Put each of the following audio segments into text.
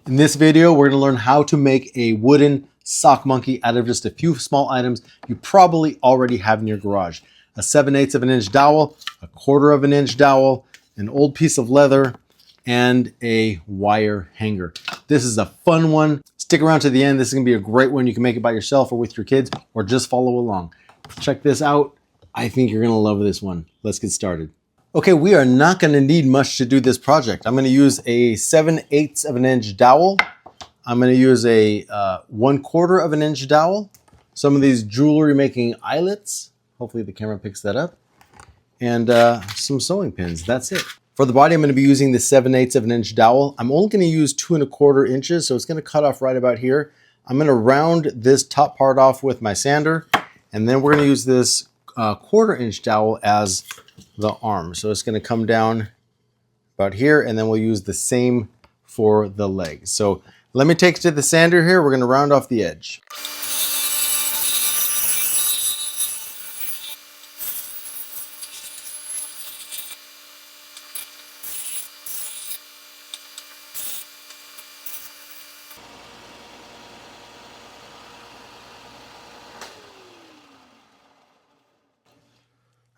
In this video, we're going to learn how to make a wooden sock monkey out of just a few small items you probably already have in your garage. A 7/8 of an inch dowel, a 1/4 of an inch dowel, an old piece of leather, and a wire hanger. This is a fun one. Stick around to the end. This is going to be a great one. You can make it by yourself or with your kids or just follow along. Check this out. I think you're going to love this one. Let's get started. Okay, we are not going to need much to do this project. I'm going to use a 7/8 of an inch dowel. I'm going to use a 1/4 of an inch dowel. Some of these jewelry making eyelets. Hopefully the camera picks that up. And some sewing pins. That's it. For the body, I'm going to be using the 7/8 of an inch dowel. I'm only going to use 2 1/4 inches, so it's going to cut off right about here. I'm going to round this top part off with my sander, and then we're going to use this 1/4 inch dowel as the arm. So it's going to come down about here, and then we'll use the same for the legs. So let me take it to the sander here. We're going to round off the edge.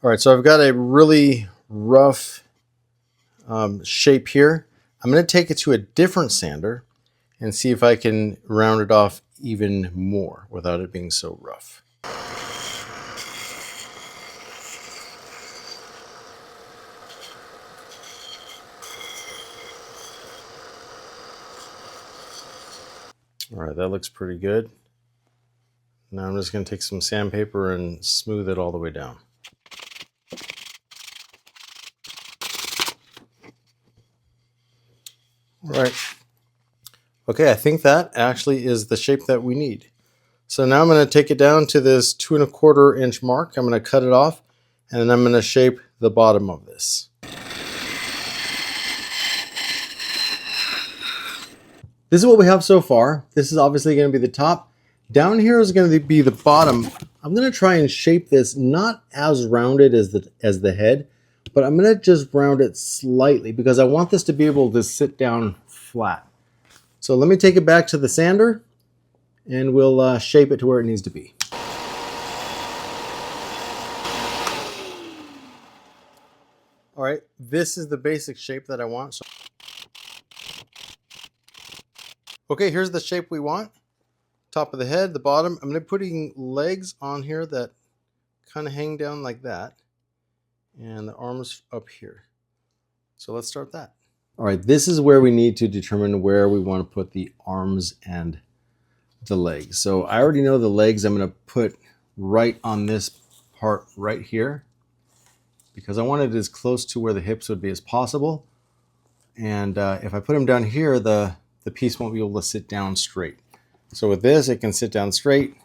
All right, so I've got a really rough shape here. I'm going to take it to a different sander and see if I can round it off even more without it being so rough. All right, that looks pretty good. Now I'm just going to take some sandpaper and smooth it all the way down. All right. Okay, I think that actually is the shape that we need. So now I'm going to take it down to this 2 1/4 inch mark. I'm going to cut it off, and then I'm going to shape the bottom of this. This is what we have so far. This is obviously going to be the top. Down here is going to be the bottom. I'm going to try and shape this not as rounded as the head, but I'm going to just round it slightly because I want this to be able to sit down flat. So let me take it back to the sander and we'll shape it to where it needs to be. All right, this is the basic shape that I want. Okay, here's the shape we want. Top of the head, the bottom. I'm going to be putting legs on here that kind of hang down like that. And the arms up here. So let's start that. All right, this is where we need to determine where we want to put the arms and the legs. So I already know the legs I'm going to put right on this part right here because I want it as close to where the hips would be as possible. And if I put them down here, the piece won't be able to sit down straight. So with this, it can sit down straight.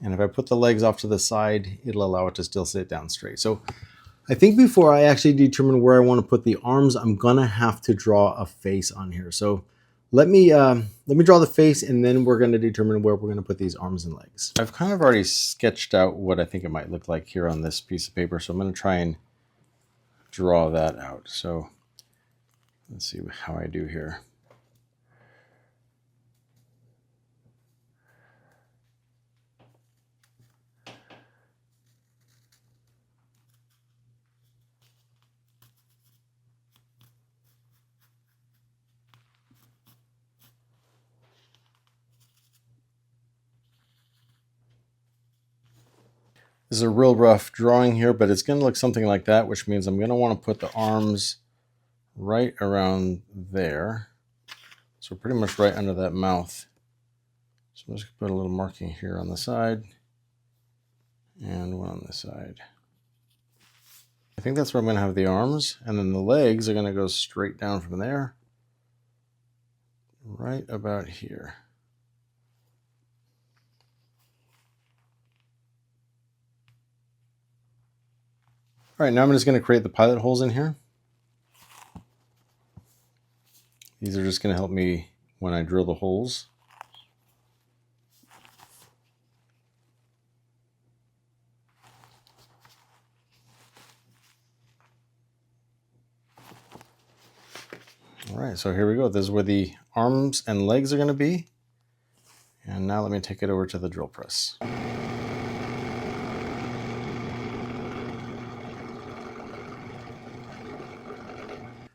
And if I put the legs off to the side, it'll allow it to still sit down straight. So I think before I actually determine where I want to put the arms, I'm gonna have to draw a face on here. So let me draw the face, and then we're gonna determine where we're gonna put these arms and legs. I've kind of already sketched out what I think it might look like here on this piece of paper, so I'm gonna try and draw that out. So let's see how I do here. This is a real rough drawing here, but it's going to look something like that, which means I'm going to want to put the arms right around there. So pretty much right under that mouth. So I'm just going to put a little marking here on the side and one on this side. I think that's where I'm going to have the arms, and then the legs are going to go straight down from there, right about here. All right, now I'm just going to create the pilot holes in here. These are just going to help me when I drill the holes. All right, so here we go. This is where the arms and legs are going to be. And now let me take it over to the drill press.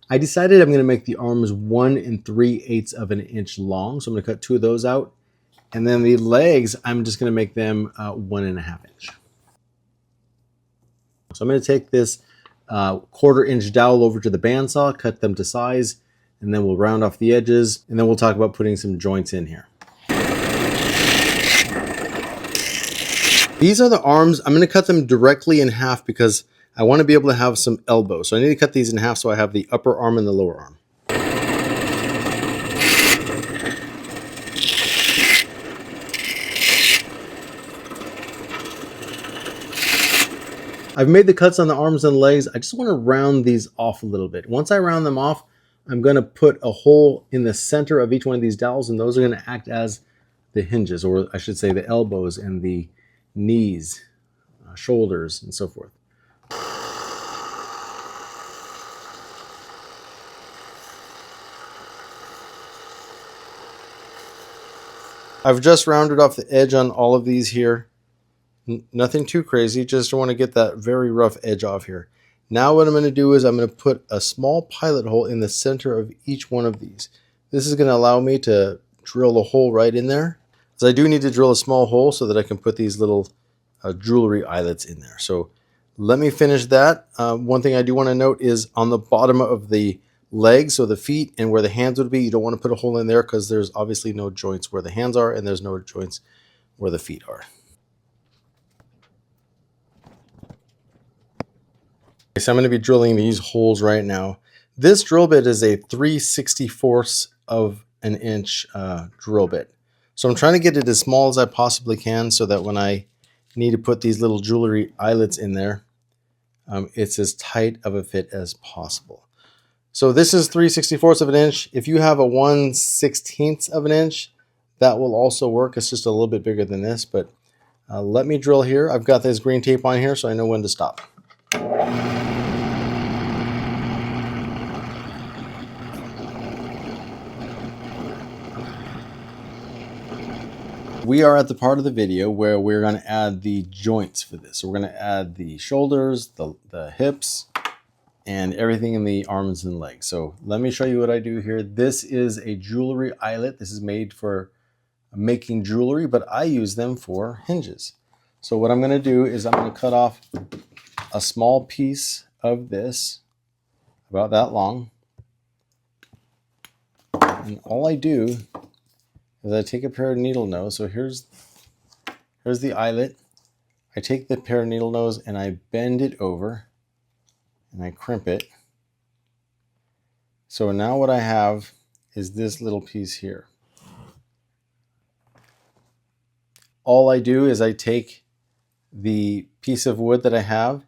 I decided I'm going to make the arms 1 3/8 of an inch long. So I'm going to cut 2 of those out. And then the legs, I'm just going to make them 1 1/2 inch. So I'm going to take this 1/4 inch dowel over to the bandsaw, cut them to size, and then we'll round off the edges. And then we'll talk about putting some joints in here. These are the arms. I'm going to cut them directly in half because I want to be able to have some elbow. So I need to cut these in half so I have the upper arm and the lower arm. I've made the cuts on the arms and legs. I just want to round these off a little bit. Once I round them off, I'm going to put a hole in the center of each one of these dowels, and those are going to act as the hinges, or I should say the elbows and the knees, shoulders, and so forth. I've just rounded off the edge on all of these here. Nothing too crazy, just want to get that very rough edge off here. Now what I'm going to do is I'm going to put a small pilot hole in the center of each one of these. This is going to allow me to drill a hole right in there. So I do need to drill a small hole so that I can put these little jewelry eyelets in there. So let me finish that. One thing I do want to note is on the bottom of the legs, so the feet and where the hands would be, you don't want to put a hole in there because there's obviously no joints where the hands are and there's no joints where the feet are. So I'm going to be drilling these holes right now. This drill bit is a 3/64 of an inch drill bit. So I'm trying to get it as small as I possibly can so that when I need to put these little jewelry eyelets in there, it's as tight of a fit as possible. So this is 3/64 of an inch. If you have a 1/16 of an inch, that will also work. It's just a little bit bigger than this, but let me drill here. I've got this green tape on here so I know when to stop. We are at the part of the video where we're going to add the joints for this. So we're going to add the shoulders, the hips, and everything in the arms and legs. So let me show you what I do here. This is a jewelry eyelet. This is made for making jewelry, but I use them for hinges. So what I'm going to do is I'm going to cut off a small piece of this, about that long. And all I do is I take a pair of needle nose. So here's the eyelet. I take the pair of needle nose and I bend it over and I crimp it. So now what I have is this little piece here. All I do is I take the piece of wood that I have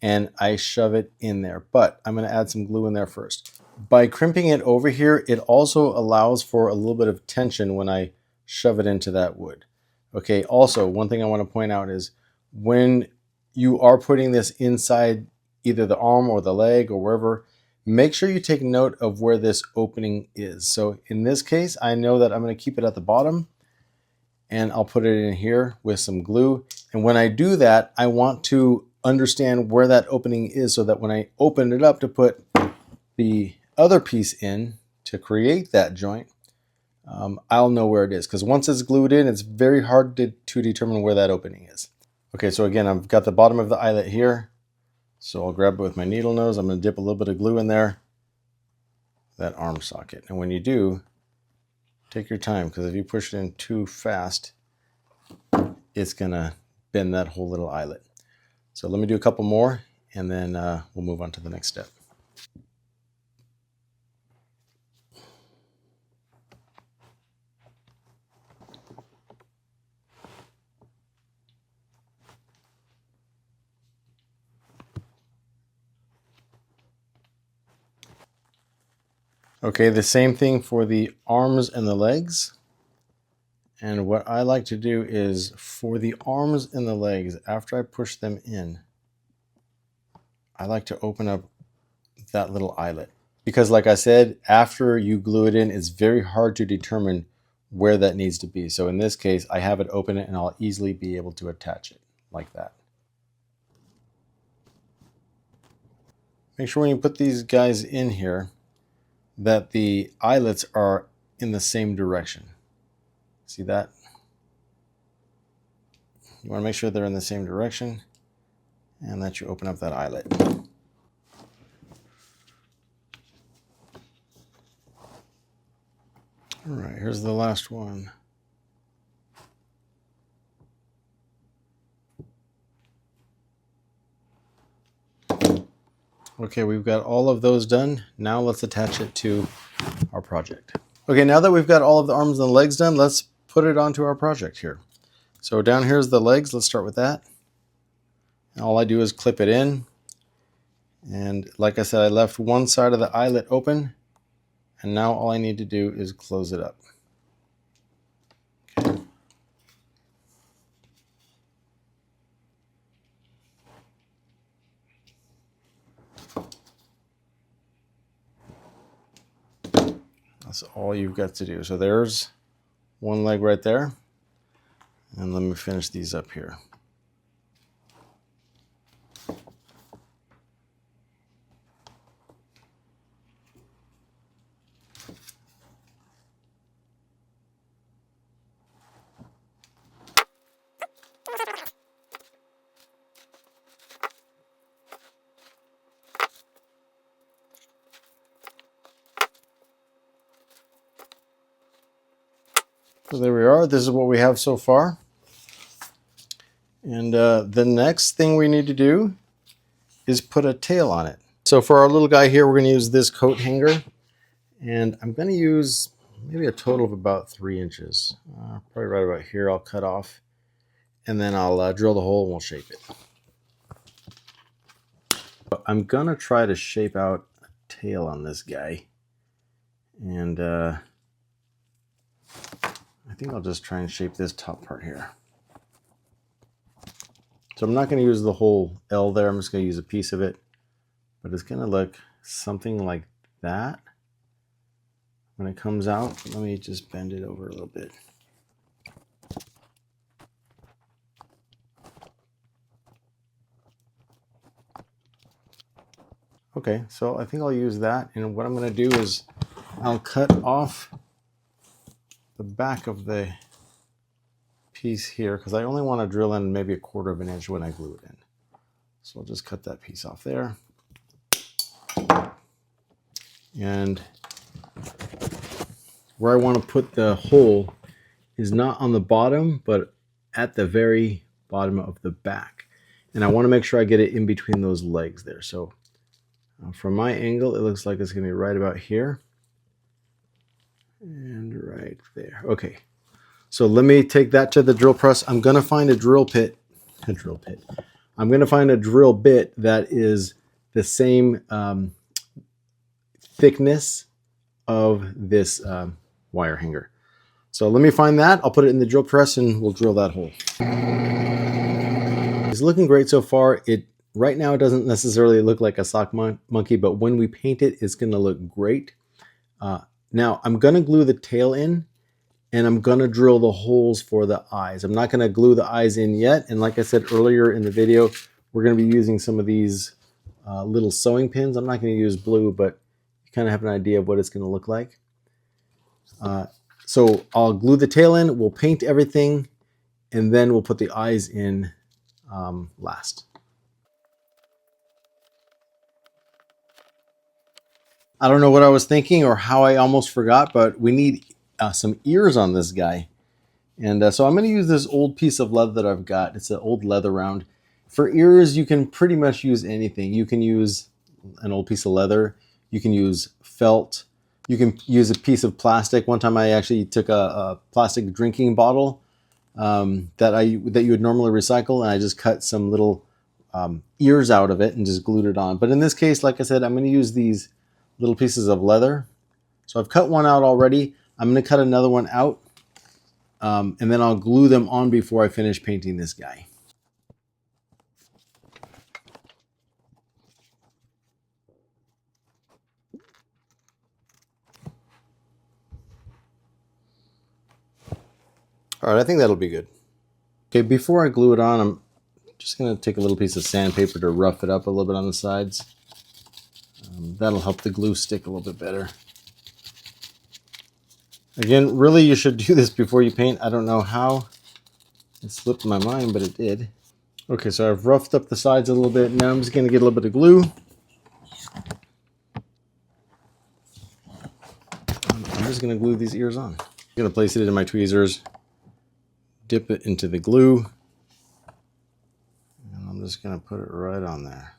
and I shove it in there, but I'm going to add some glue in there first. By crimping it over here, it also allows for a little bit of tension when I shove it into that wood. Okay, also, one thing I want to point out is when you are putting this inside either the arm or the leg or wherever, make sure you take note of where this opening is. So in this case, I know that I'm going to keep it at the bottom and I'll put it in here with some glue. And when I do that, I want to understand where that opening is so that when I open it up to put the other piece in to create that joint, I'll know where it is, because once it's glued in, it's very hard to determine where that opening is. Okay, so again, I've got the bottom of the eyelet here, so I'll grab it with my needle nose. I'm going to dip a little bit of glue in there, that arm socket. And when you do, take your time, because if you push it in too fast, it's going to bend that whole little eyelet. So let me do a couple more, and then we'll move on to the next step. Okay, the same thing for the arms and the legs. And what I like to do is for the arms and the legs, after I push them in, I like to open up that little eyelet. because like I said, after you glue it in, it's very hard to determine where that needs to be. So in this case, I have it open and I'll easily be able to attach it like that. Make sure when you put these guys in here that the eyelets are in the same direction. See that? You want to make sure they're in the same direction and that you open up that eyelet. All right, here's the last one. Okay, we've got all of those done. Now let's attach it to our project. Okay, now that we've got all of the arms and the legs done, let's put it onto our project here. So down here's the legs. Let's start with that. And all I do is clip it in. And like I said, I left one side of the eyelet open. And now all I need to do is close it up. Okay. That's all you've got to do. So there's one leg right there. And let me finish these up here. So there we are. This is what we have so far. And the next thing we need to do is put a tail on it. So for our little guy here, we're going to use this coat hanger. And I'm going to use maybe a total of about 3 inches. Probably right about here I'll cut off. And then I'll drill the hole and we'll shape it. I'm going to try to shape out a tail on this guy. And I think I'll just try and shape this top part here. So I'm not going to use the whole L there. I'm just going to use a piece of it. But it's going to look something like that when it comes out. Let me just bend it over a little bit. Okay, so I think I'll use that. And what I'm going to do is I'll cut off the back of the piece here because I only want to drill in maybe 1/4 of an inch when I glue it in. So I'll just cut that piece off there. And where I want to put the hole is not on the bottom, but at the very bottom of the back. And I want to make sure I get it in between those legs there. So from my angle, it looks like it's going to be right about here. And right there. Okay. So let me take that to the drill press. I'm going to find a drill bit. I'm going to find a drill bit that is the same thickness of this wire hanger. So let me find that. I'll put it in the drill press and we'll drill that hole. It's looking great so far. Right now it doesn't necessarily look like a sock monkey, but when we paint it, it's going to look great. Now I'm going to glue the tail in. And I'm going to drill the holes for the eyes. I'm not going to glue the eyes in yet. And like I said earlier in the video, we're going to be using some of these little sewing pins. I'm not going to use blue, but you kind of have an idea of what it's going to look like. So I'll glue the tail in, we'll paint everything, and then we'll put the eyes in last. I don't know what I was thinking or how I almost forgot, but we need some ears on this guy. And so I'm going to use this old piece of leather that I've got. It's an old leather round. For ears, you can pretty much use anything. You can use an old piece of leather. You can use felt. You can use a piece of plastic. One time I actually took a plastic drinking bottle that you would normally recycle, and I just cut some little ears out of it and just glued it on. But in this case, like I said, I'm going to use these little pieces of leather. So I've cut one out already. I'm going to cut another one out, and then I'll glue them on before I finish painting this guy. All right, I think that'll be good. Okay, before I glue it on, I'm just going to take a little piece of sandpaper to rough it up a little bit on the sides. That'll help the glue stick a little bit better. Again, really you should do this before you paint. I don't know how it slipped my mind, but it did. Okay, so I've roughed up the sides a little bit. Now I'm just going to get a little bit of glue. I'm just going to glue these ears on. I'm going to place it in my tweezers, dip it into the glue, and I'm just going to put it right on there.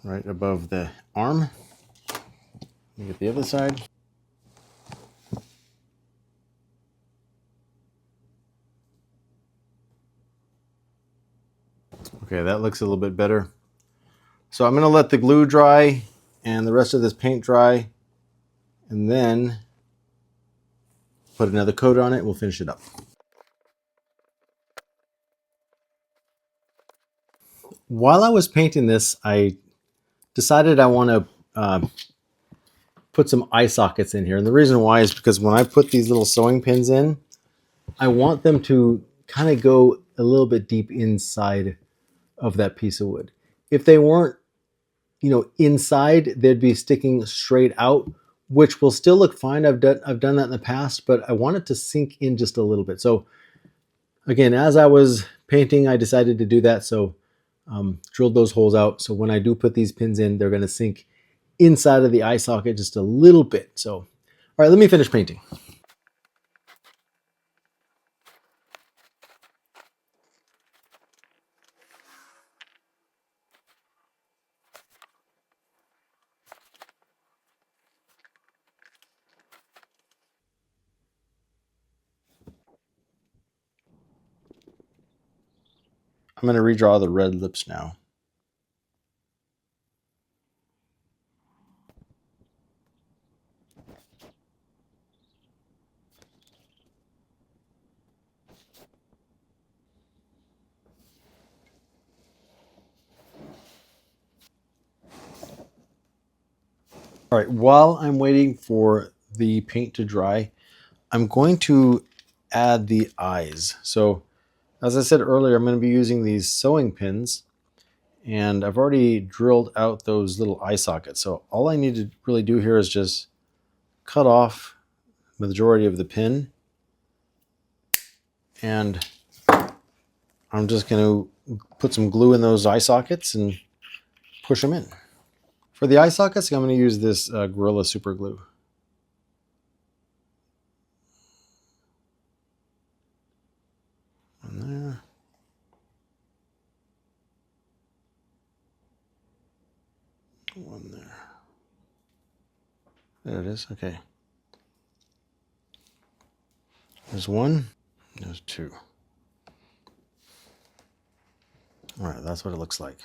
Right above the arm. Let me get the other side. Okay, that looks a little bit better. So I'm going to let the glue dry and the rest of this paint dry, and then put another coat on it and we'll finish it up. While I was painting this, I decided I want to put some eye sockets in here. And the reason why is because when I put these little sewing pins in, I want them to kind of go a little bit deep inside of that piece of wood. If they weren't, inside, they'd be sticking straight out, which will still look fine. I've done that in the past, but I want it to sink in just a little bit. So again, as I was painting, I decided to do that. So drilled those holes out. So when I do put these pins in, they're going to sink inside of the eye socket just a little bit. So, all right, let me finish painting. I'm going to redraw the red lips now. All right, while I'm waiting for the paint to dry, I'm going to add the eyes. So as I said earlier, I'm going to be using these sewing pins, and I've already drilled out those little eye sockets. So all I need to really do here is just cut off the majority of the pin, and I'm just going to put some glue in those eye sockets and push them in. For the eye sockets, I'm going to use this Gorilla Super Glue. And there. One there. There it is. Okay. There's one. There's two. All right, that's what it looks like.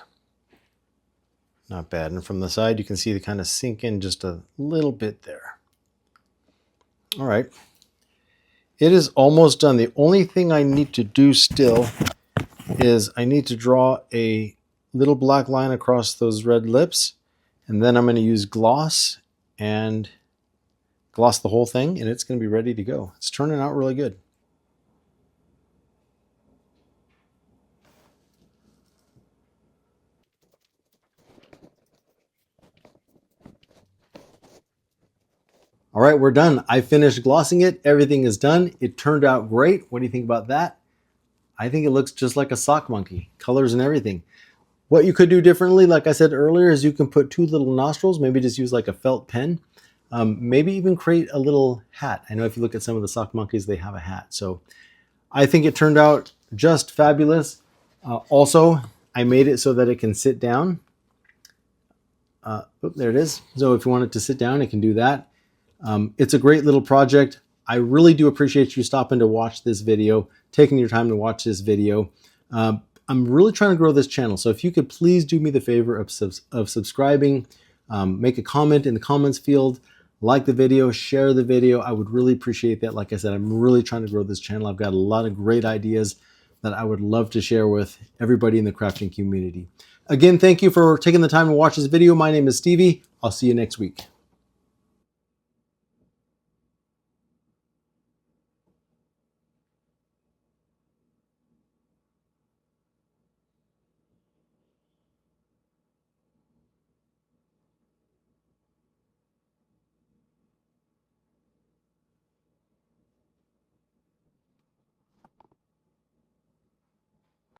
Not bad. And from the side, you can see they kind of sink in just a little bit there. All right. It is almost done. The only thing I need to do still is I need to draw a little black line across those red lips, and then I'm going to use gloss and gloss the whole thing, and it's going to be ready to go. It's turning out really good. All right, we're done. I finished glossing it. Everything is done. It turned out great. What do you think about that? I think it looks just like a sock monkey, colors and everything. What you could do differently, like I said earlier, is you can put two little nostrils, maybe just use like a felt pen, maybe even create a little hat. I know if you look at some of the sock monkeys, they have a hat. So I think it turned out just fabulous. Also, I made it so that it can sit down. There it is. So if you want it to sit down, it can do that. It's a great little project. I really do appreciate you stopping to watch this video, taking your time to watch this video. I'm really trying to grow this channel. So if you could please do me the favor of subscribing, make a comment in the comments field, like the video, share the video. I would really appreciate that. Like I said, I'm really trying to grow this channel. I've got a lot of great ideas that I would love to share with everybody in the crafting community. Again, thank you for taking the time to watch this video. My name is Stevie. I'll see you next week.